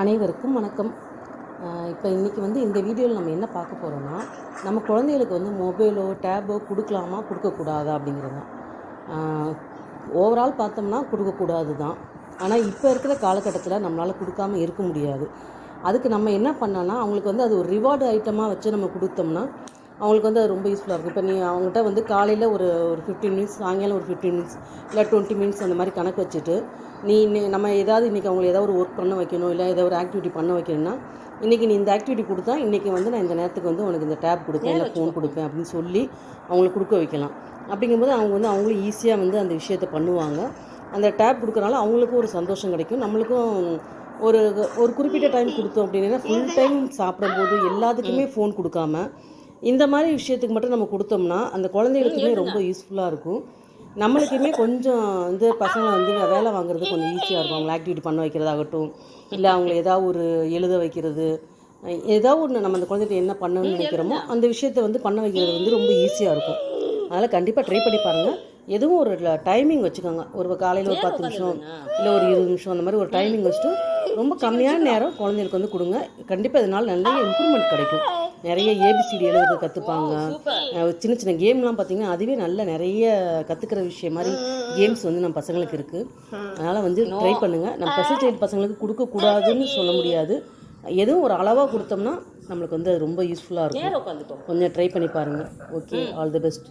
அனைவருக்கும் வணக்கம். இப்போ இன்றைக்கி இந்த வீடியோவில் நம்ம என்ன பார்க்க போகிறோன்னா, நம்ம குழந்தைகளுக்கு மொபைலோ டேபோ கொடுக்கலாமா கொடுக்கக்கூடாதா அப்படிங்கிறது தான். ஓவரால் பார்த்தோம்னா கொடுக்கக்கூடாது தான். ஆனால் இப்போ இருக்கிற காலகட்டத்தில் நம்மளால் கொடுக்காமல் இருக்க முடியாது. அதுக்கு நம்ம என்ன பண்ணோன்னா, அவங்களுக்கு அது ஒரு ரிவார்டு ஐட்டமாக வச்சு நம்ம கொடுத்தோம்னா அவங்களுக்கு அது ரொம்ப யூஸ்ஃபுல்லாக இருக்கும். இப்போ நீ அவங்கள்ட்ட காலையில் ஒரு 15 மினிட்ஸ், சாயங்காலம் ஒரு 15 மினிட்ஸ், இல்லை 20 மினிட்ஸ் அந்த மாதிரி கணக்கு வச்சுட்டு நம்ம ஏதாவது இன்றைக்கி அவங்களை ஏதாவது ஒரு ஒர்க் பண்ண வைக்கணும், இல்லை ஏதாவது ஒரு ஆக்டிவிட்டி பண்ண வைக்கணும்னா, இன்றைக்கி நீ இந்த ஆக்டிவிட்டி கொடுத்தா இன்றைக்கி நான் இந்த நேரத்துக்கு உனக்கு இந்த டேப் கொடுப்பேன், இல்லை ஃபோன் கொடுப்பேன் அப்படின்னு சொல்லி அவங்களுக்கு கொடுக்க வைக்கலாம். அப்படிங்கும்போது அவங்க அவங்களும் ஈஸியாக அந்த விஷயத்தை பண்ணுவாங்க. அந்த டேப் கொடுக்குறனால அவங்களுக்கும் ஒரு சந்தோஷம் கிடைக்கும், நம்மளுக்கும் ஒரு ஒரு குறிப்பிட்ட டைம் கொடுத்தோம் அப்படின்னா ஃபுல் டைம் சாப்பிடும்போது எல்லாத்துக்குமே ஃபோன் கொடுக்காம இந்த மாதிரி விஷயத்துக்கு மட்டும் நம்ம கொடுத்தோம்னா அந்த குழந்தைகளுக்குமே ரொம்ப யூஸ்ஃபுல்லாக இருக்கும். நம்மளுக்குமே கொஞ்சம் பசங்களை வேலை வாங்குறது கொஞ்சம் ஈஸியாக இருக்கும். அவங்களை ஆக்டிவிட்டி பண்ண வைக்கிறதாகட்டும், இல்லை அவங்கள ஏதாவது ஒரு எழுத வைக்கிறது, ஏதாவது ஒன்று நம்ம அந்த குழந்தைகிட்ட என்ன பண்ணணும்னு நினைக்கிறோமோ அந்த விஷயத்தை பண்ண வைக்கிறது ரொம்ப ஈஸியாக இருக்கும். அதனால் கண்டிப்பாக ட்ரை பண்ணி பாருங்கள். எதுவும் ஒரு டைமிங் வச்சுக்கோங்க. ஒரு காலையில் ஒரு 10 நிமிஷம், இல்லை ஒரு 20 நிமிஷம், அந்த மாதிரி ஒரு டைமிங் வச்சுட்டு ரொம்ப கம்மியான நேரம் குழந்தைகளுக்கு கொடுங்க. கண்டிப்பாக இதனால் நிறைய இம்ப்ரூவ்மெண்ட் கிடைக்கும். நிறைய ஏபிசிடி எழுதுறது கற்றுப்பாங்க. சின்ன சின்ன கேம்லாம் பார்த்திங்கன்னா அதுவே நிறைய கற்றுக்கிற விஷயம் மாதிரி கேம்ஸ் நம்ம பசங்களுக்கு இருக்குது. அதனால் ட்ரை பண்ணுங்கள். நம்ம ஸ்பெஷல் சைல்டு பசங்களுக்கு கொடுக்கக்கூடாதுன்னு சொல்ல முடியாது. எதுவும் ஒரு அளவாக கொடுத்தோம்னா நம்மளுக்கு அது ரொம்ப யூஸ்ஃபுல்லாக இருக்கும். கொஞ்சம் ட்ரை பண்ணி பாருங்கள். Okay, all the best.